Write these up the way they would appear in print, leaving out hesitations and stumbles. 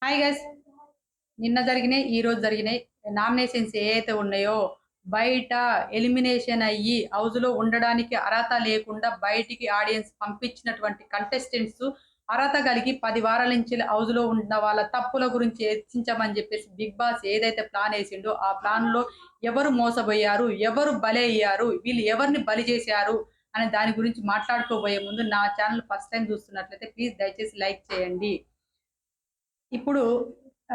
Hi guys. నిన్న జరిగినాయి, ఈ రోజు జరిగినాయి నామినేషన్స్ ఏవైతే ఉన్నాయో బయట ఎలిమినేషన్ అయ్యి హౌస్ లో ఉండడానికి అర్హత లేకుండా బయటికి ఆడియన్స్ పంపించినటువంటి కంటెస్టెంట్స్ అర్హత కలిగి 10 వారాల నుంచి హౌస్ లో ఉన్న వాళ్ళ తప్పుల గురించి చర్చించమని చెప్పేసి బిగ్ బాస్ ఏదైతే ప్లాన్ వేసిండో ఆ ప్లాన్ లో ఎవరు మోసపోయారు, ఎవరు బలి అయ్యారు, వీళ్ళు ఎవరిని బలి చేశారు అనే దాని గురించి మాట్లాడుకోబోయే ముందు నా ఛానల్ ఫస్ట్ టైం చూస్తున్నట్లయితే ప్లీజ్ దయచేసి లైక్ చేయండి. ఇప్పుడు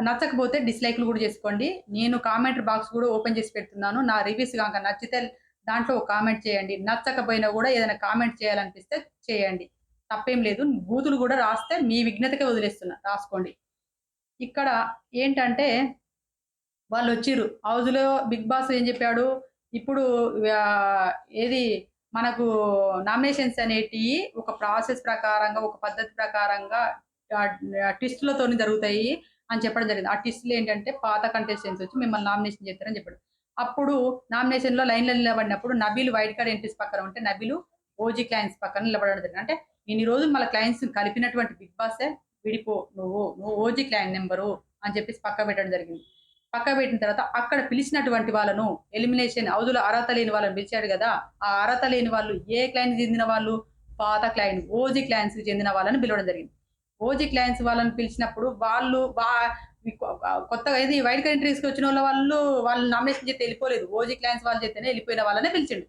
నచ్చకపోతే డిస్లైక్లు కూడా చేసుకోండి. నేను కామెంట్ బాక్స్ కూడా ఓపెన్ చేసి పెడుతున్నాను. నా రివ్యూస్ కనుక నచ్చితే దాంట్లో ఒక కామెంట్ చేయండి. నచ్చకపోయినా కూడా ఏదైనా కామెంట్ చేయాలనిపిస్తే చేయండి. తప్పేం లేదు. బూతులు కూడా రాస్తే మీ విఘ్నతకే వదిలేస్తున్నా, రాసుకోండి. ఇక్కడ ఏంటంటే వాళ్ళు వచ్చిర్రు హౌస్లో. బిగ్ బాస్ ఏం చెప్పాడు, ఇప్పుడు ఏది మనకు నామినేషన్స్ అనేటివి ఒక ప్రాసెస్ ప్రకారంగా, ఒక పద్ధతి ప్రకారంగా ట్విస్టులతో జరుగుతాయి అని చెప్పడం జరిగింది. ఆ ట్విస్టులు ఏంటంటే పాత కంటెస్టెంట్స్ వచ్చి మిమ్మల్ని నామినేషన్ చేస్తారని చెప్పాడు. అప్పుడు నామినేషన్లో లైన్లో నిలబడినప్పుడు నబీలు వైట్ కార్డ్ ఎంట్రీస్ పక్కన ఉంటే నబీలు ఓజీ క్లైన్స్ పక్కన నిలబడడం జరిగింది. అంటే ఇన్ని రోజులు మన క్లైన్స్ కలిపినటువంటి బిగ్ బాసే విడిపో, నువ్వు ఓజీ క్లైన్ నెంబరు అని చెప్పేసి పక్క పెట్టడం జరిగింది. పక్క పెట్టిన తర్వాత అక్కడ పిలిచినటువంటి వాళ్ళను ఎలిమినేషన్ హౌజులో అర్హత లేని వాళ్ళని పిలిచాడు కదా. ఆ అర్హత లేని వాళ్ళు ఏ క్లైన్ చెందిన వాళ్ళు, పాత క్లైన్ ఓజీ క్లైన్స్ కి చెందిన వాళ్ళని పిలవడం జరిగింది. ఓజీ క్లైన్స్ వాళ్ళని పిలిచినప్పుడు వాళ్ళు కొత్తగా ఏది వైట్ కంట్రీస్కి వచ్చిన వాళ్ళు నామినేషన్ చేస్తే వెళ్ళిపోలేదు. ఓజీ క్లైన్స్ వాళ్ళు చేస్తేనే వెళ్ళిపోయిన వాళ్ళనే పిలిచిండు.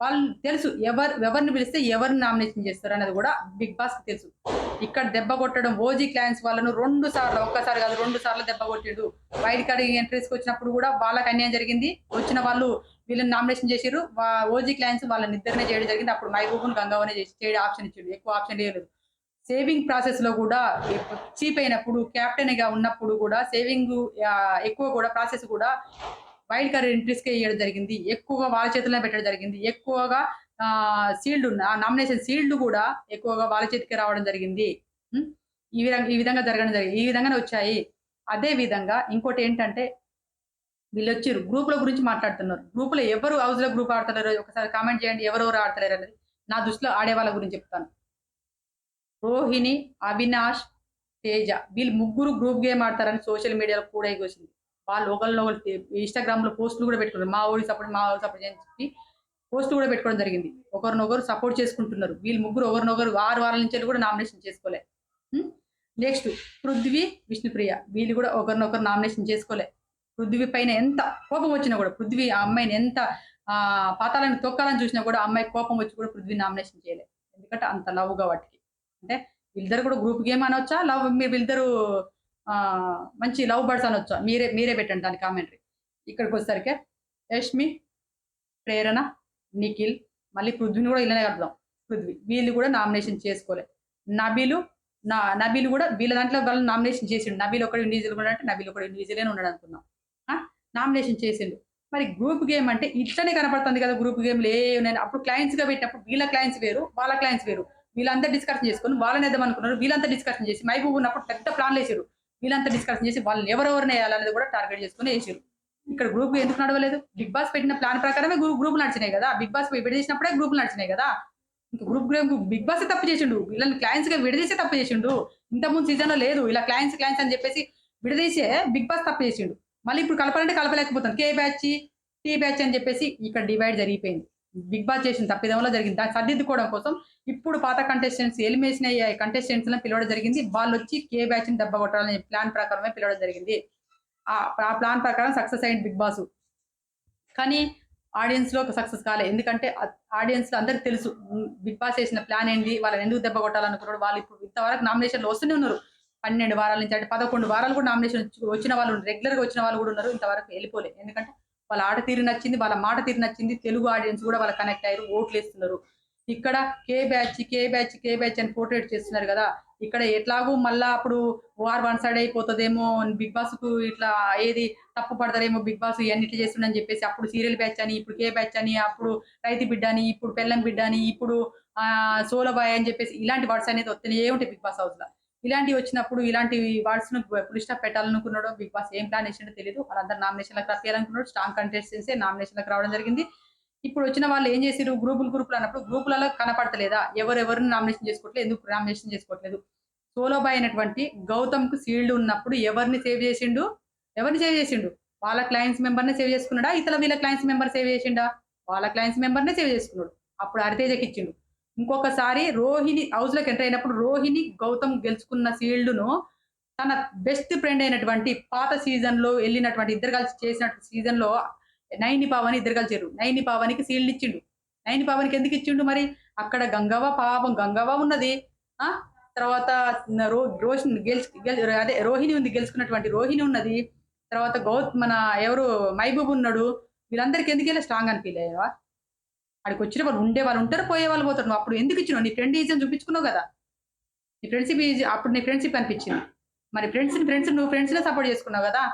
వాళ్ళు తెలుసు ఎవరిని పిలిస్తే ఎవరిని నామినేషన్ చేస్తారు అనేది కూడా బిగ్ బాస్ కి తెలుసు. ఇక్కడ దెబ్బ కొట్టడం ఓజీ క్లైన్స్ వాళ్ళను 2 సార్లు, ఒక్కసారి కాదు 2 సార్లు దెబ్బ కొట్టిండు. వైట్ కార్డ్ ఎంట్రీస్కి వచ్చినప్పుడు కూడా వాళ్ళకి అన్యాయం జరిగింది. వచ్చిన వాళ్ళు వీళ్ళని నామినేషన్ చేసిర్రు. ఓజీ క్లైన్స్ వాళ్ళని ఇద్దరినే చేయడం జరిగింది. అప్పుడు మైబూబును గంగవనే చేసి చేయడం ఆప్షన్ ఇచ్చిండు, ఎక్కువ ఆప్షన్ లేదు. సేవింగ్ ప్రాసెస్ లో కూడా చీప్ అయినప్పుడు క్యాప్టెన్ గా ఉన్నప్పుడు కూడా సేవింగ్ ఎక్కువ కూడా ప్రాసెస్ కూడా వైల్డ్ కార్డ్ ఎంట్రీస్కే ఇవ్వడం జరిగింది. ఎక్కువగా వాళ్ళ చేతుల్లో పెట్టడం జరిగింది. ఎక్కువగా సీల్డ్ నామినేషన్ సీల్డ్ కూడా ఎక్కువగా వాళ్ళ చేతికి రావడం జరిగింది. ఈ విధంగా జరగడం జరిగింది. ఈ విధంగానే వచ్చాయి. అదే విధంగా ఇంకోటి ఏంటంటే వీళ్ళు వచ్చారు గ్రూపుల గురించి మాట్లాడుతున్నారు. గ్రూపులో ఎవరు హౌస్ లో గ్రూప్ ఆడతారో ఒకసారి కామెంట్ చేయండి. ఎవరెవరు ఆడతారు అనేది నా దృష్టిలో ఆడే వాళ్ళ గురించి చెప్తాను. రోహిణి, అవినాష్, తేజ వీళ్ళు ముగ్గురు గ్రూప్ గేమ్ ఆడతారని సోషల్ మీడియాలో కూడా ఎగొచ్చింది. వాళ్ళు ఒకళ్ళు ఇన్స్టాగ్రామ్ లో పోస్టులు కూడా పెట్టుకున్నారు. మా ఊరి సపోర్ట్ అని చెప్పి పోస్టులు కూడా పెట్టుకోవడం జరిగింది. ఒకరినొకరు సపోర్ట్ చేసుకుంటున్నారు. వీళ్ళు ముగ్గురు ఒకరినొకరు 6 వారాల నుంచి కూడా నామినేషన్ చేసుకోలే. నెక్స్ట్ పృథ్వీ, విష్ణుప్రియ వీళ్ళు కూడా ఒకరినొకరు నామినేషన్ చేసుకోలే. పృథ్వీ పైన ఎంత కోపం వచ్చినా కూడా పృథ్వీ ఆ అమ్మాయిని ఎంత పాతాలను తొక్కాలని చూసినా కూడా అమ్మాయి కోపం వచ్చి కూడా పృథ్వీ నామినేషన్ చేయలేదు. ఎందుకంటే అంత లవ్గా వాటికి. అంటే వీళ్ళిద్దరు కూడా గ్రూప్ గేమ్ అనొచ్చా, లవ్ మీరు వీళ్ళిద్దరు మంచి లవ్ బర్డ్స్ అనొచ్చా, మీరే పెట్టండి దాని కామెంటరీ. ఇక్కడికి వచ్చేసరికి యష్మి, ప్రేరణ, నిఖిల్, మళ్ళీ పృథ్వీని కూడా ఇలానే కలుపుదాం. పృథ్వీ వీళ్ళు కూడా నామినేషన్ చేసుకోలే. నబీలు నబీలు కూడా వీళ్ళ దాంట్లో వాళ్ళు నామినేషన్ చేసిండు. నబీలు ఒకటి ఇండివిజువల్ కూడా అంటే నబీలు ఒకటి ఇండివిజువల్ ఉన్నాడు అనుకున్నాం. నామినేషన్ చేసిండు. మరి గ్రూప్ గేమ్ అంటే ఇట్లనే కనపడుతుంది కదా. గ్రూప్ గేమ్లు ఏమైనా అప్పుడు క్లయింట్స్ గా పెట్టినప్పుడు వీళ్ళ క్లయింట్స్ వేరు, వాళ్ళ క్లయింట్స్ వేరు. వీళ్ళంతా డిస్కషన్ చేసుకొని వాళ్ళని వేద్దాం అనుకున్నారు. వీళ్ళంతా డిస్కషన్ చేసి మైబూబ్ ఉన్నప్పుడు పెద్ద ప్లాన్లు వేసారు. వీళ్ళంతా డిస్కషన్ చేసి వాళ్ళు ఎవరెవరిని వేయాలనేది కూడా టార్గెట్ చేసుకుని వేసారు. ఇక్కడ గ్రూప్ ఎందుకు నడవలేదు? బిగ్ బాస్ పెట్టిన ప్లాన్ ప్రకారమే గ్రూపులు నడిచినాయి కదా. బిగ్ బాస్ విడదీసినప్పుడే గ్రూపులు నడిచినాయి కదా. ఇంకా గ్రూప్ బిగ్ బాస్ తప్పు చేసిండు. వీళ్ళని క్లయింట్స్ గా విడదీసే తప్పు చేసిండు. ఇంతకుముందు సీజన్ లో లేదు ఇలా క్లయింట్స్ అని చెప్పేసి విడదీసే బిగ్ బాస్ తప్పు చేసిండు. మళ్ళీ ఇప్పుడు కలపాలంటే కలపలేకపోతుంది. కే బ్యాచ్, టీ బ్యాచ్ అని చెప్పేసి ఇక్కడ డివైడ్ జరిగిపోయింది. బిగ్ బాస్ చేసిన తప్పిదంలో జరిగింది. దాన్ని సర్దిద్దుకోవడం కోసం ఇప్పుడు పాత కంటెస్టెంట్స్ ఎలిమినేషన్ అయ్యే కంటెస్టెంట్స్ పిలవడం జరిగింది. వాళ్ళు వచ్చి కే బ్యాచ్ ని దెబ్బ కొట్టాలని ప్లాన్ ప్రకారమే పిలవడం జరిగింది. ఆ ప్లాన్ ప్రకారం సక్సెస్ అయింది బిగ్ బాస్. కానీ ఆడియన్స్ లో సక్సెస్ కాలే. ఎందుకంటే ఆడియన్స్ లో అందరికి తెలుసు బిగ్ బాస్ చేసిన ప్లాన్ ఏంటి, వాళ్ళని ఎందుకు దెబ్బ కొట్టాలనుకున్నాడు. వాళ్ళు ఇప్పుడు ఇంతవరకు నామినేషన్లు వస్తూనే ఉన్నారు. 12 వారాల నుంచి అంటే 11 వారాలు కూడా నామినేషన్ వచ్చిన వాళ్ళు, రెగ్యులర్ గా వచ్చిన వాళ్ళు కూడా ఉన్నారు. ఇంతవరకు వెళ్ళిపోలే. ఎందుకంటే వాళ్ళ ఆట తీరు నచ్చింది, వాళ్ళ మాట తీరు నచ్చింది. తెలుగు ఆడియన్స్ కూడా వాళ్ళ కనెక్ట్ అయ్యారు, ఓట్లు వేస్తున్నారు. ఇక్కడ కే బ్యాచ్ అని పోర్ట్రేట్ చేస్తున్నారు కదా. ఇక్కడ ఎట్లాగూ మళ్ళా అప్పుడు వార్ వన్ సైడ్ అయిపోతుందేమో, బిగ్ బాస్ కు ఇట్లా ఏది తప్పు పడతారేమో, బిగ్ బాస్ ఇవన్నీ ఇట్లా చేస్తుండని చెప్పేసి అప్పుడు సీరియల్ బ్యాచ్ అని, ఇప్పుడు కే బ్యాచ్ అని, అప్పుడు రైతు బిడ్డ అని, ఇప్పుడు పెళ్ళం బిడ్డ అని, ఇప్పుడు సోలబాయ్ అని చెప్పేసి ఇలాంటి వర్డ్స్ అనేది వస్తూనే ఉంటాయి బిగ్ బాస్ హౌస్ లో. ఇలాంటివి వచ్చినప్పుడు ఇలాంటి వర్డ్స్ ను ఫుల్ స్టాప్ పెట్టాలనుకున్నాడు బిగ్ బాస్. ఏం ప్లాన్ వేసిండో తెలియదు. వాళ్ళందరూ నామినేషన్లకు రప్పియాలనుకున్నాడు. స్ట్రాంగ్ కంటెస్టెన్సీ నామినేషన్లకు రావడం జరిగింది. ఇప్పుడు వచ్చిన వాళ్ళు ఏం చేసారు, గ్రూపులు అన్నప్పుడు గ్రూపులలో కనపడతలేదా, ఎవరెవరిని నామినేషన్ చేసుకోవట్లేదు, ఎందుకు నామినేషన్ చేసుకోవట్లేదు. సోలో బాయ్ అయినటువంటి గౌతమ్‌కు సీల్డ్ ఉన్నప్పుడు ఎవరిని సేవ్ చేసిండు? ఎవరిని సేవ్ చేసిండు? వాళ్ళ క్లయింట్స్ మెంబర్‌నే సేవ్ చేసుకున్నాడా? వీళ్ళ క్లయింట్స్ మెంబర్ సేవ్ చేసిండా? వాళ్ళ క్లయింట్స్ మెంబర్‌నే సేవ్ చేసుకున్నాడు. అప్పుడు హరితేజకిచ్చిండు. ఇంకొకసారి రోహిణి హౌస్‌లోకి ఎంటర్ అయినప్పుడు రోహిణి, గౌతమ్ గెలుచుకున్న సీల్డ్‌ను తన బెస్ట్ ఫ్రెండ్ అయినటువంటి పాత సీజన్‌లో ఎళ్ళినటువంటి ఇద్దరు కలిసి చేసినట్టు సీజన్‌లో నైని పావని ఇద్దరు కలిసిర్రు. నైని పావనికి సీల్డ్ ఇచ్చిండు. నైని పావనికి ఎందుకు ఇచ్చిండు మరి? అక్కడ గంగవ్వ పాపం గంగవ్వ ఉన్నది. ఆ! తర్వాత రోషిని అదే రోహిణి ఉంది గెలుచుకున్నటువంటి రోహిణి ఉన్నది. తర్వాత మన ఎవరు మహబూబ్ ఉన్నాడు. వీళ్ళందరికి ఎందుకిలా స్ట్రాంగ్ అనిపియలేవా? ఆడికొచ్చిన వాళ్ళు ఉండేవాళ్ళు ఉంటారు, పోయేవాళ్ళు పోతారు. నువ్వు అప్పుడు ఎందుకు ఇచ్చినావు? నీ ఫ్రెండిజం చూపించుకున్నావు గదా! నీ ఫ్రెండ్‌షిప్ అప్పుడు నీ ఫ్రెండ్‌షిప్ అనిపించింది. మరి నువ్వు ఫ్రెండ్స్‌నే సపోర్ట్ చేసుకున్నావు గదా!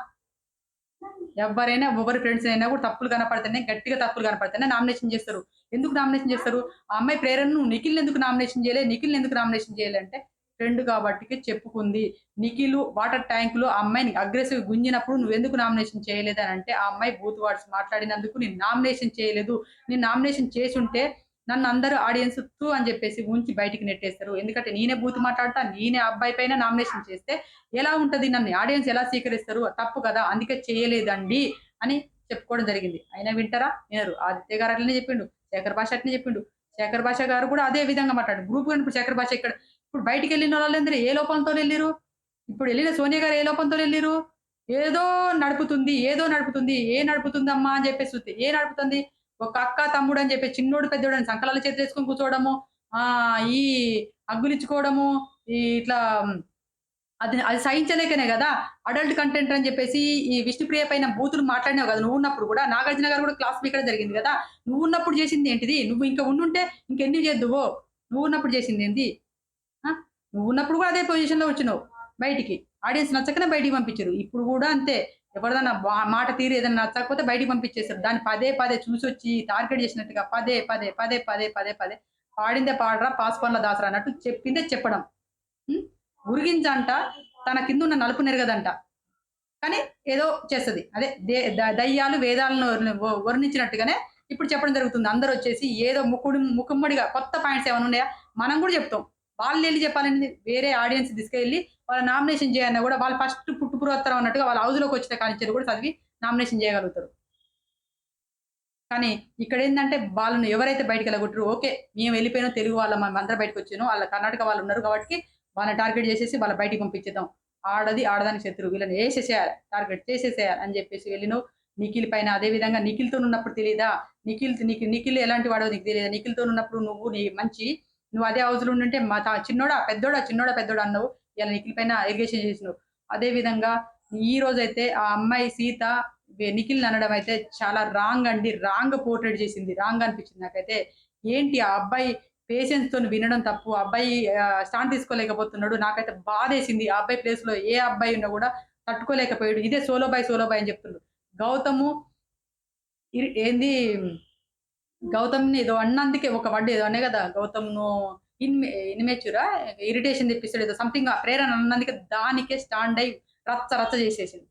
ఎవరి ఫ్రెండ్స్ అయినా కూడా తప్పులు కనపడితేనే గట్టిగా తప్పులు కనపడితేనే నామినేషన్ చేస్తారు. ఎందుకు నామినేషన్ చేస్తారు? ఆ అమ్మాయి ప్రేరణను నువ్వు నిఖిల్‌ని ఎందుకు నామినేషన్ చేయలే? నిఖిల్‌ని ఎందుకు నామినేషన్ చేయలే అంటే ఫ్రెండ్ కాబట్టికి చెప్పుకుంది. నిఖిలు వాటర్ ట్యాంక్‌లో ఆ అమ్మాయిని అగ్రెసివ్‌గా గుంజినప్పుడు నువ్వెందుకు నామినేషన్ చేయలేదనంటే ఆ అమ్మాయి బూత్ వర్డ్స్ మాట్లాడినందుకు నేను నామినేషన్ చేయలేదు. నేను నామినేషన్ చేసుంటే నన్ను అందరూ ఆడియన్స్ తు అని చెప్పేసి ఉంచి బయటికి నెట్టేస్తారు. ఎందుకంటే నేనే బూత్ మాట్లాడతా, నేనే ఆ అబ్బాయి పైన నామినేషన్ చేస్తే ఎలా ఉంటది? నన్ను ఆడియన్స్ ఎలా స్వీకరిస్తారు? తప్పు కదా! అందుకే చేయలేదండి అని చెప్పుకోవడం జరిగింది. అయినా వింటారా? వినరు. ఆదిత్య గారు అట్లనే చెప్పిండు. శేఖర్ భాష అట్లనే చెప్పిండు. శేఖర్ భాష గారు కూడా అదే విధంగా మాట్లాడారు. గ్రూప్ ఇప్పుడు శేఖర్ భాష ఇక్కడ ఇప్పుడు బయటికెళ్ళిన వాళ్ళందరూ ఏ లోపంతోనెళ్ళిర్రు? ఇప్పుడు ఎళ్ళిన సోనియా గారు ఏ లోపంతోనెళ్ళిర్రు? ఏదో నడుపుతుంది, ఏదో నడుపుతుంది. ఏ నడుపుతుందమ్మా అని చెప్పేసి చూస్తే ఏ నడుపుతుంది? ఒక అక్క, తమ్ముడు అని చెప్పి చిన్నోడు, పెద్దోడు అని సంకలాలు చేతులేసుకొని కూర్చోవడము. ఈ హగ్గులిచ్చుకోవడము, ఇట్లా అది అది సహించలేకనే గదా! అడల్ట్ కంటెంట్ అని జెప్పేసి ఈ విష్ణుప్రియ పైన బూతులు మాట్లాడినావు గదా! నువ్వున్నప్పుడు గూడా. నాగార్జున గారు గూడా క్లాస్ పీకడం జరిగింది గదా! నువ్వున్నప్పుడు జేసిందేంటిది? నువ్వు ఇంకా ఉండుంటే ఇంకెన్ని జేద్దువో? నువ్వున్నప్పుడు జేసిందేంది? ఆ! నువ్వున్నప్పుడు గూడా అదే పొజిషన్‌లో వచ్చినావు బయటికి. ఆడియన్స్ నచ్చకనే బయటికి పంపించిర్రు. ఇప్పుడు గూడా అంతే. ఎవరిదన్నా మాట తీరు ఏదన్నా నచ్చకపోతే బయటికి పంపించేసారు. దాన్ని పదే పదే చూసొచ్చి టార్గెట్ జేసినట్టుగా పదే పాడిందే పాడరా పాసుపనుల దాసరా అన్నట్టు చెప్పిందే చెప్పడం. హ్మ్. ఉరిగించంట తన కిందున్న నలుపు నెరగదంట. కానీ ఏదో చేస్తది. అదే దయ్యాలు వేదాలను వర్ణించినట్టుగానే ఇప్పుడు చెప్పడం జరుగుతుంది. అందరొచ్చేసి ఏదో ముకుమ్మడిగా కొత్త పాయింట్స్ ఏమైనా ఉన్నాయా? మనం గూడా జెప్తాం. వాళ్ళెళ్లి జెప్పాలనేది వేరే ఆడియన్స్ తీసుకెళ్ళి వాళ్ళ నామినేషన్ జేయన్నా గూడా వాళ్ళు ఫస్ట్ పుట్టుపురోత్తరం అన్నట్టుగా వాళ్ళ హౌస్‌లోకొచ్చిన కానించెల్లి గూడా చదివి నామినేషన్ జేయగలుగుతారు. కానీ ఇక్కడేందంటే వాళ్ళని ఎవరైతే బయటికెళ్ళగొట్టిర్రో ఓకే. మేము వెళ్ళిపోయినాం తెలుగు వాళ్ళం మేమందరం బయటకొచ్చాను. ఆళ్ళ కర్ణాటక వాళ్ళున్నారు గాబట్టికి వాళ్ళని టార్గెట్ జేసేసి వాళ్ళ బయటికి పంపించేద్దాం. ఆడదానికి శత్రువు. వీళ్ళని ఏసేసేయాలి. టార్గెట్ చేసేసేయాలి అని జెప్పేసి వెళ్ళినావు. నిఖిల్ పైన అదే విధంగా నిఖిల్‌తోనున్నప్పుడు తెలీదా? నిఖిల్ ఎలాంటి వాడో నీకు తెలీదా? నిఖిల్‌తోనున్నప్పుడు నువ్వు నువ్వు అదే హౌస్‌లో ఉండుంటే మా చిన్నోడా? పెద్దోడా? అన్నావు. ఇయాల నిఖిల్ పైన ఎలిగేషన్ చేసినావు. అదే విధంగా ఈ రోజైతే ఆ అమ్మాయి సీత నిఖిల్‌ని అనడం అయితే చాలా రాంగ్ అండి. రాంగ్ పోర్ట్రేట్ చేసింది. రాంగ్ అనిపించింది నాకైతే. ఏంటి ఆ అబ్బాయి పేషెన్స్‌తోని వినడం తప్పు. ఆ అబ్బాయి స్టాండ్ తీసుకోలేకపోతున్నాడు. నాకైతే బాధేసింది. ఆ అబ్బాయి ప్లేస్‌లో ఏ అబ్బాయి ఉన్నా కూడా తట్టుకోలేకపోయాడు. ఇదే సోలో బాయ్ అని చెప్తుండు. గౌతము ఏంది గౌతమ్‌ని ఏదో అన్నందుకే ఒక వర్డ్ ఏదో అనే కదా! గౌతమ్‌ను ఇన్‌మెచ్యూరా? ఇరిటేషన్ తెప్పిస్తాడు ఏదో సంథింగ్ ప్రేరణ అన్నందుకే దానికే స్టాండ్ అయ్యి రచ్చ చేసేసింది.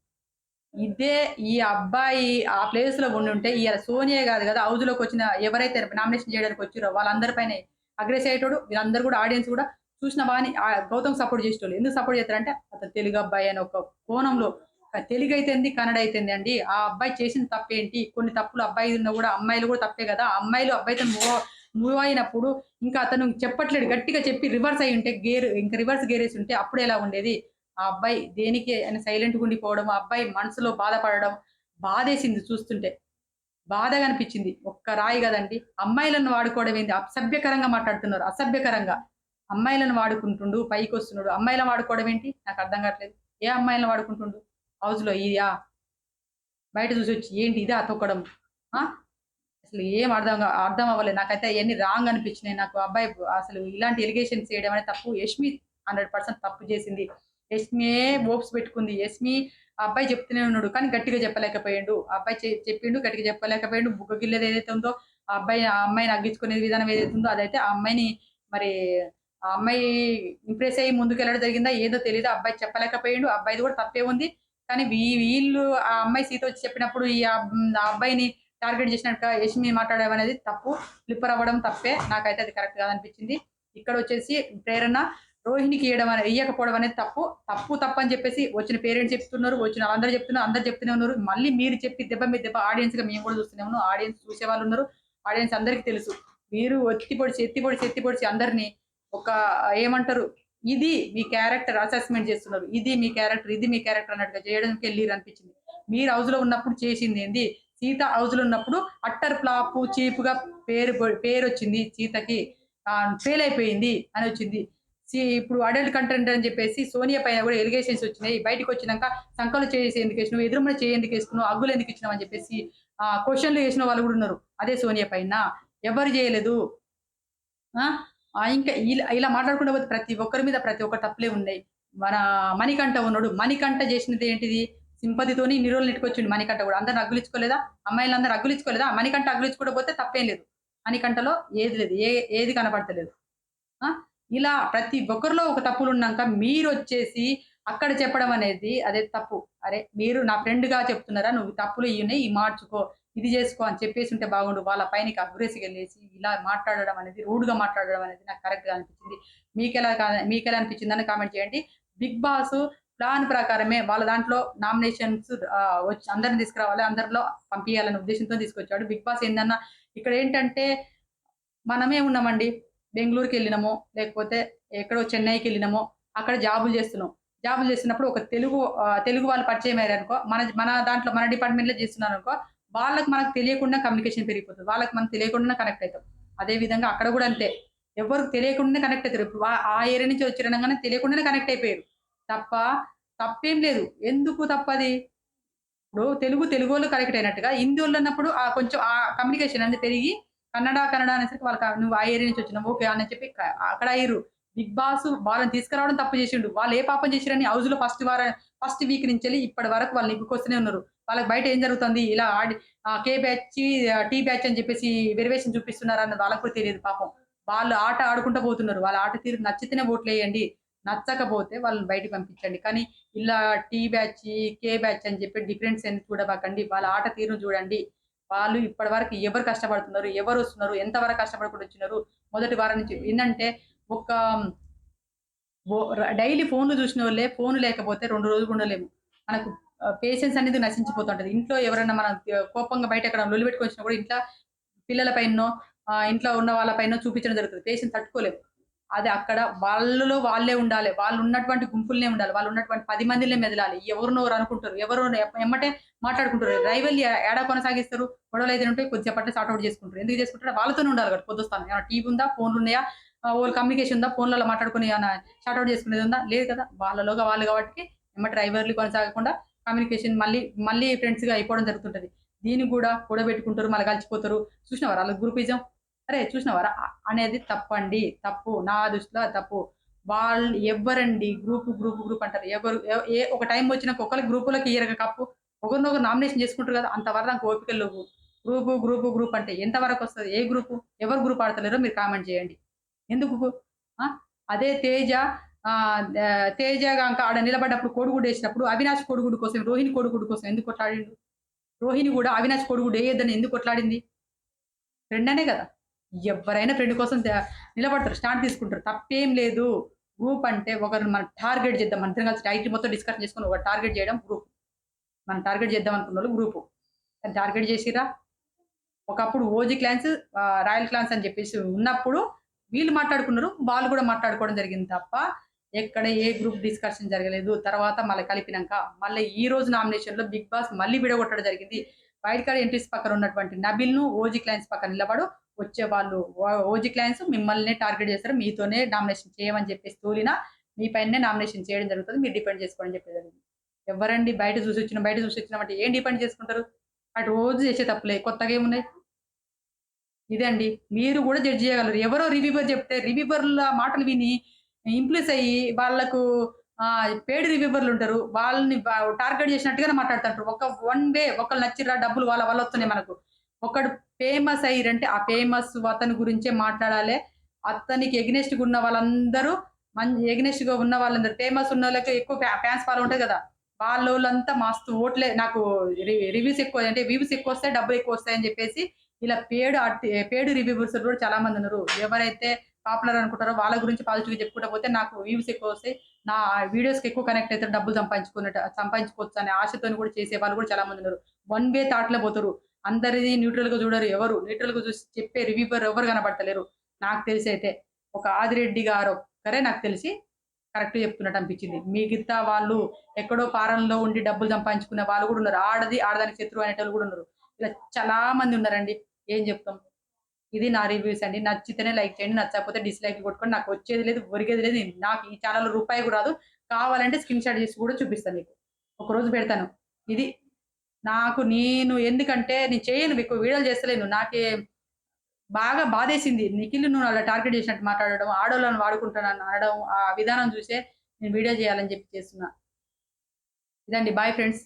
ఇదే ఈ అబ్బాయి ఆ ప్లేస్‌లో ఉండుంటే ఇయాల సోనియా గాదు గదా! హౌస్‌లోకొచ్చిన ఎవరైతే నామినేషన్ జేయడానికి వచ్చిర్రో వాళ్ళందరి పైన అగ్రెస్ అయ్యేటోడు. వీళ్ళందరూ గూడా ఆడియన్స్ గూడా చూసినవా అని గౌతమ్ సపోర్ట్ జేసేటోళ్ళు. ఎందుకు సపోర్ట్ జేత్తారంటే అతను తెలుగు అబ్బాయి అని ఒక కోణంలో తెలుగైతేంది, కన్నడ అయితేంది అండి. ఆ అబ్బాయి చేసిన తప్పేంటి? కొన్ని తప్పులు అబ్బాయి ఉన్నా గూడా అమ్మాయిలు గూడా తప్పే గదా! అమ్మాయిలు అబ్బాయితో మూవ్ అయినప్పుడు ఇంకా అతను చెప్పట్లేడు. గట్టిగా చెప్పి రివర్స్ అయ్యుంటే రివర్స్ గేరేసుంటే అప్పుడెలా ఉండేది? ఆ అబ్బాయి దేనికి ఆయన సైలెంట్‌గా ఉండిపోవడం, ఆ అబ్బాయి మనసులో బాధపడడం, బాధేసింది చూస్తుంటే. బాధగా అనిపించింది. ఒక్క రాయి గదండీ! అమ్మాయిలను వాడుకోవడం ఏంది? అసభ్యకరంగా మాట్లాడుతున్నారు. అసభ్యకరంగా. అమ్మాయిలను వాడుకుంటుండు, పైకొస్తున్నాడు. అమ్మాయిలను వాడుకోవడం ఏంటి? నాకు అర్థం కావట్లేదు. ఏ అమ్మాయిలను వాడుకుంటుండు? హౌస్‌లో బయట చూసొచ్చి ఏంటి ఇదా తొక్కడం? ఆ! అసలు ఏం అర్థం అవ్వలేదు. నాకైతే అయన్నీ రాంగ్ అనిపించినాయి. నాకు అబ్బాయి అసలు ఇలాంటి ఎలిగేషన్స్ చేయడం అనేది తప్పు. యష్మి 100% తప్పు చేసింది. యష్మియే హోప్స్ పెట్టుకుంది. ఆ అబ్బాయి చెప్తూనే ఉన్నాడు. కానీ గట్టిగా చెప్పలేకపోయిండు. ఆ అబ్బాయి చెప్పిండు గట్టిగా చెప్పలేకపోయిండు. బుగ్గ గిల్లేది ఏదైతే ఉందో ఆ అమ్మాయిని అగ్గించుకునే విధానం ఏదైతే ఉందో అదైతే ఆ అమ్మాయిని మరి ఆ అమ్మాయి ఇంప్రెస్ అయ్యి ముందుకెళ్ళడం జరిగిందా ఏదో తెలీదు. ఆ అబ్బాయి చెప్పలేకపోయిండు. ఆ అబ్బాయిది కూడా తప్పే ఉంది. కానీ వీళ్ళు ఆ అమ్మాయి సీత వచ్చి చెప్పినప్పుడు ఆ అబ్బాయిని టార్గెట్ చేసినట్టుగా యష్మి మాట్లాడడం అనేది తప్పు. ఫ్లిప్పర్ అవ్వడం తప్పే. నాకైతే అది కరెక్ట్ కాదనిపించింది. ఇక్కడొచ్చేసి ప్రేరణ రోహిణికి ఇయ్యకపోవడం అనేది తప్పు. తప్పు అని చెప్పేసి వచ్చిన పేరెంట్స్ చెప్తున్నారు. వచ్చిన వాళ్ళందరూ చెప్తున్నారు. అందరూ చెప్తూనే ఉన్నారు. మళ్ళీ మీరు చెప్పి దెబ్బ మీద దెబ్బ ఆడియన్స్‌గా మేము కూడా చూస్తూనే ఉన్నాం. ఆడియన్స్ చూసేవాళ్ళున్నారు. ఆడియన్స్ అందరికి తెలుసు. మీరు ఎత్తి పొడిచి అందరిని ఒక ఏమంటారు? ఇది మీ క్యారెక్టర్ అసెస్‌మెంట్ చేస్తున్నారు. ఇది మీ క్యారెక్టర్ అన్నట్టుగా చేయడానికెళ్ళిరనిపించింది. మీరు హౌస్‌లో ఉన్నప్పుడు చేసిందేంది? సీత హౌస్‌లో ఉన్నప్పుడు అట్టర్ ఫ్లాపు, చీప్‌గా పేరొచ్చింది సీతకి. ఫెయిల్ అయిపోయింది అనొచ్చింది. ఇప్పుడు అడల్ట్ కంటెంట్ అని చెప్పేసి సోనియా పైన కూడా ఎలిగేషన్స్ వచ్చినాయి. బయటికొచ్చినంక సంకలు చేసి ఎందుకేసినావు? ఎదురుమల చెయ్యి ఎందుకేసుకున్నావు? అగ్గులు ఎందుకిచ్చినావు? అని చెప్పేసి క్వెషన్‌లు చేసిన వాళ్ళు కూడా ఉన్నారు. అదే సోనియా పైన. ఎవరు చేయలేదు. ఆ! ఇంకా ఇలా మాట్లాడుకుంటూ పోతే ప్రతి ఒక్కరి మీద ప్రతి ఒక్క తప్పులే ఉన్నాయి. మన మణికంఠ ఉన్నాడు. మణికంఠ చేసినది ఏంటిది? సింపతితోని ఇన్ని రోజులు నెట్టుకొచ్చిండు మణికంఠ గూడా. అందరిని అగ్గులిచ్చుకోలేదా? అమ్మాయిలందరూ అగ్గులిచ్చుకోలేదా? మణికంఠ అగ్గులిచ్చుకోకపోతే తప్పేం లేదు. మణికంఠలో ఏది లేదు. ఏది కనపడతలేదు. ఆ! ఇలా ప్రతి ఒక్కరిలో ఒక తప్పులున్నాక మీరొచ్చేసి అక్కడ చెప్పడం అనేది అదే తప్పు. అరే! మీరు నా ఫ్రెండ్‌గా చెప్తున్నారా? నువ్వు తప్పులు ఇయున్నాయి. ఇయి మార్చుకో. ఇది జేసుకో అని చెప్పేసుంటే బాగుండు. వాళ్ళ పైనకి అగ్రెసివ్‌గెళ్ళేసి ఇలా మాట్లాడడం అనేది, రూడ్‌గా మాట్లాడడం అనేది నాకు కరెక్ట్‌గా అనిపించింది. మీకెలా అనిపించిందని కామెంట్ చేయండి. బిగ్ బాస్ ప్లాన్ ప్రకారమే వాళ్ళ దాంట్లో నామినేషన్స్ అందరిని తీసుకురావాలి. అందరిలో పంపియాలనే ఉద్దేశ్యంతో తీసుకొచ్చాడు. బిగ్ బాస్ ఏందన్నా ఇక్కడేంటంటే మనమే ఉన్నామండి. బెంగుళూరుకెళ్ళినామో, లేకపోతే ఎక్కడో చెన్నైకెళ్ళినామో, అక్కడ జాబులు జేస్తున్నాం. జాబులు జేస్తున్నప్పుడు ఒక తెలుగు వాళ్ళు పరిచయమయ్యారనుకో, మన దాంట్లో మన డిపార్ట్‌మెంట్‌లో జేస్తున్నారనుకో, వాళ్ళకి మనకు తెలియకుండా కమ్యూనికేషన్ పెరిగిపోతది. వాళ్ళకి మనం తెలియకుండానే కనెక్ట్ అయితాం. అదే విధంగా అక్కడ గూడా అంతే. ఎవ్వరికి తెలియకుండానే కనెక్ట్ అయితారు. ఇప్పుడు ఆ ఏరియా నుంచి వచ్చిరనంగానే తెలియకుండానే కనెక్ట్ అయిపోయారు. తప్ప తప్పేం లేదు. ఎందుకు తప్పది? ఇప్పుడు తెలుగోళ్ళు కరెక్ట్ అయినట్టుగా హిందోళ్ళన్నప్పుడు కొంచెం కమ్యూనికేషన్ అనేది పెరిగి కన్నడ అనేసరికి వాళ్ళకి నువ్వు ఆ ఏరియా నుంచి వచ్చినావు. ఓకే. అని చెప్పి అక్కడ అయ్యిర్రు. బిగ్ బాస్ వాళ్ళని తీసుకురావడం తప్పు చేసిండు. వాళ్ళు ఏ పాపం చేసిరని హౌస్‌లో ఫస్ట్ వీక్ నుంచెల్లి ఇప్పటి వరకు వాళ్ళు నిగ్గుకొస్తూనే ఉన్నారు. వాళ్ళకి బయట ఏం జరుగుతుంది? ఇలా కే బ్యాచ్, టీ బ్యాచ్ అని చెప్పేసి వెరివేషన్ చూపిస్తున్నారన్నది వాళ్ళకి కూడా తెలీదు పాపం. వాళ్ళు ఆట ఆడుకుంటూ పోతున్నారు. వాళ్ళ ఆట తీరు నచ్చితేనే ఓట్లేయండి. నచ్చకపోతే వాళ్ళని బయటికి పంపించండి. కానీ ఇలా టీ బ్యాచ్, కే బ్యాచ్ అని చెప్పి డిఫరెన్స్ అని చూడబాకండి. వాళ్ళ ఆట తీరును చూడండి. వాళ్ళు ఇప్పటివరకు ఎవరు కష్టపడుతున్నారు? ఎవరొస్తున్నారు? ఎంతవరకు కష్టపడుకుంటూ వచ్చినారు? మొదటి వారం నుంచి ఏందంటే ఒక డైలీ ఫోన్‌లు చూసినోళ్ళే ఫోన్ లేకపోతే 2 రోజులు ఉండలేము. మనకు పేషెన్స్ అనేది నశించిపోతుంటది. ఇంట్లో ఎవరైనా మనం కోపంగా బయట ఎక్కడైనా లొల్లి పెట్టుకొని వచ్చినా కూడా పిల్లల పైనో, ఇంట్లో ఉన్న వాళ్ళ పైనో చూపించడం జరుగుతది. పేషెన్స్ తట్టుకోలేము. అది అక్కడ వాళ్ళలో వాళ్ళే ఉండాలి. వాళ్ళున్నటువంటి గుంపులనే ఉండాలి. వాళ్ళున్నటువంటి 10 మందిలే మెదలాలి. ఎవరినో ఒకరు అనుకుంటారు. ఎవరో ఎమ్మటే మాట్లాడుకుంటారు. రైవల్‌రీ ఏడా కొనసాగిస్తారు? గొడవలైతేనే ఉంటాయి. కొద్దిసేపట్లో సార్ట్ ఔట్ చేసుకుంటారు. ఎందుకు చేసుకుంటారు? వాళ్ళతోనే ఉండాలి కదా! పొద్దొస్తాను. ఏమైనా టీవీ ఉందా? ఫోన్‌లున్నాయా? ఓళ్ళ కమ్యూనికేషన్ ఉందా? ఫోన్‌లలో మాట్లాడుకొని ఏమన్నా సార్ట్ ఔట్ చేసుకునేది ఉందా? లేదు కదా! వాళ్ళలోగా వాళ్ళు కాబట్టి ఎమ్మటే రైవల్‌రీ కొనసాగకుండా కమ్యూనికేషన్ మళ్ళీ ఫ్రెండ్స్‌గా అయిపోవడం జరుగుతుంటది. దీనికి గూడా గొడవ మళ్ళీ కలిసిపోతారు. చూసినవారా ఆళ్ళ గ్రూపిజం? అరే! చూసినవారా? అనేది తప్పండి. తప్పు. నా దృష్టిలో అది తప్పు. వాళ్ళు ఎవ్వరండి గ్రూప్ అంటారు. ఎవరు ఒక టైమ్ వచ్చినాక ఒకళ్ళకి గ్రూపులకి ఇయ్యరుగా కప్పు. ఒకరినొకరు నామినేషన్ చేసుకుంటారు కదా! అంతవరకు నాకు ఓపికలు లెవ్వు. గ్రూప్ అంటే ఎంత వరకొస్తది? ఏ గ్రూపు? ఎవరు గ్రూప్ ఆడతలేరో మీరు కామెంట్ చేయండి. ఎందుకు? ఆ! అదే తేజ గనక ఆడ నిలబడ్డప్పుడు కోడిగుడ్డేసినప్పుడు అవినాష్ కోడిగుడ్డు కోసం, రోహిణి కోడిగుడ్డు కోసం ఎందుకు కొట్లాడిండు? రోహిణి గూడా అవినాష్ కోడిగుడ్డు ఎయొద్దని ఎందుకు కొట్లాడింది? ఫ్రెండ్ అనే గదా! ఎవ్వరైనా ఫ్రెండ్ కోసం నిలబడతారు. స్టాండ్ తీసుకుంటారు. తప్పేం లేదు. గ్రూప్ అంటే ఒకరిని మనం టార్గెట్ చేద్దాం. మనిద్దరం కలిసి ఐటీ మొత్తం డిస్కషన్ చేసుకొని ఒకటి టార్గెట్ చేయడం గ్రూప్. మనం టార్గెట్ చేద్దాం అనుకున్నోళ్ళు గ్రూపు. కానీ టార్గెట్ చేసిర్రా? ఒకప్పుడు ఓజీ క్లాన్స్, రాయల్ క్లాన్స్ అని చెప్పేసి ఉన్నప్పుడు వీళ్ళు మాట్లాడుకున్నారు. వాళ్ళు కూడా మాట్లాడుకోవడం జరిగింది తప్ప, ఎక్కడ ఏ గ్రూప్ డిస్కషన్ జరగలేదు. తర్వాత మళ్ళీ కలిపినంక, మళ్ళీ ఈ రోజు నామినేషన్‌లో బిగ్ బాస్ మళ్ళీ విడగొట్టడం జరిగింది. వైల్డ్ కార్డ్ ఎంట్రీస్ పక్కన ఉన్నటువంటి నబిల్‌ను, ఓజీ క్లాన్స్ పక్కన నిలబడు. వచ్చేవాళ్ళు ఓజీ క్లాన్స్ మిమ్మల్నే టార్గెట్ చేస్తారు. మీతోనే నామినేషన్ చేయమని చెప్పేసి తూలినా, మీ పైననే నామినేషన్ చేయడం జరుగుతది. మీరు డిపెండ్ చేసుకోండి అని చెప్పేది జరిగింది. ఎవ్వరండి బయట చూసొచ్చినాం అంటే ఏం డిపెండ్ చేసుకుంటారు? అటు రోజు చేసే తప్పులే. కొత్తగా ఏమున్నాయి? ఇదే అండి. మీరు గూడా జడ్జ్ చేయగలరు. ఎవరో రివ్యూవర్ చెప్తే రివ్యూవర్ల మాటలు విని ఇంప్రెస్ అయ్యి వాళ్ళకు పెయిడ్ రివ్యూవర్లుంటారు. వాళ్ళని టార్గెట్ చేసినట్టుగానే మాట్లాడుతుంటారు. వన్ వే ఒకళ్ళు నచ్చిర్రా డబ్బులు వాళ్ళ వల్ల వస్తున్నాయి మనకు. ఒకడు ఫేమస్ అయ్యిరంటే ఆ ఫేమస్ అతని గురించే మాట్లాడాలే. అతనికి ఎగ్నెస్ట్‌గా ఉన్న వాళ్ళందరూ ఎగ్నెస్ట్‌గా ఉన్న వాళ్ళందరూ ఫేమస్ ఉన్నోళ్ళకి ఎక్కువ ఫ్యాన్స్ ఫాలో ఉంటది గదా! వాళ్ళోళ్ళంతా మస్తు ఓట్లే నాకు రివ్యూస్ ఎక్కువ అంటే వ్యూస్ ఎక్కువొస్తాయి, డబ్బులు ఎక్కువొస్తాయని జెప్పేసి ఇలా పేడ్ రివ్యూవర్స్ కూడా చాలా మందున్నారు. ఎవరైతే పాపులర్ అనుకుంటారో వాళ్ళ గురించి పాజిటివ్‌గా చెప్పుకుంటా పోతే నాకు వ్యూస్ ఎక్కువొస్తాయి. నా వీడియోస్‌కి ఎక్కువ కనెక్ట్ అయితారు. డబ్బులు సంపాదించుకోవచ్చు అనే ఆశతోని కూడా చేసేవాళ్ళు కూడా చాలా మందున్నారు. వన్ వే థాట్‌లో పోతుర్రు. అందరిది న్యూట్రల్‌గా చూడరు ఎవరు. న్యూట్రల్‌గా చూసి చెప్పే రివ్యూవర్ ఎవరు కనపడతలేరు. నాకు తెలిసైతే. ఒక ఆదిరెడ్డి గారొక్కరే నాకు తెలిసి కరెక్ట్ చెప్తున్నట్టు అనిపించింది. మిగతా వాళ్ళు ఎక్కడో ఫారెన్‌లో ఉండి డబ్బులు సంపాదించుకునే వాళ్ళు కూడా ఉన్నారు. ఆడదానికి శత్రువు అనేటోళ్ళు కూడా ఉన్నారు. ఇలా చాలా మంది ఉన్నారండి. ఏం చెప్తాం. ఇది నా రివ్యూస్ అండి. నచ్చితేనే లైక్ చేయండి. నచ్చకపోతే డిస్‌లైక్ కొట్టుకోండి. నాకు వచ్చేది లేదు, ఒరిగేది లేదు. నాకు ఈ ఛానెల్‌లో రూపాయి కూడా రాదు. కావాలంటే స్క్రీన్‌షాట్ చేసి కూడా చూపిస్తా మీకు. ఒకరోజు పెడతాను. ఇది నేను ఎందుకంటే నేను చేయను ఎక్కువ వీడియోలు చేస్తలేను. బాగా బాధేసింది. నిఖిల్ నువ్వు అలా టార్గెట్ చేసినట్టు మాట్లాడడం, ఆడోళ్ళని వాడుకుంటున్నాను అనడం, ఆ విధానం చూసే నేను వీడియో చేయాలని చెప్పి చేస్తున్నా. ఇదండి. Boy friends.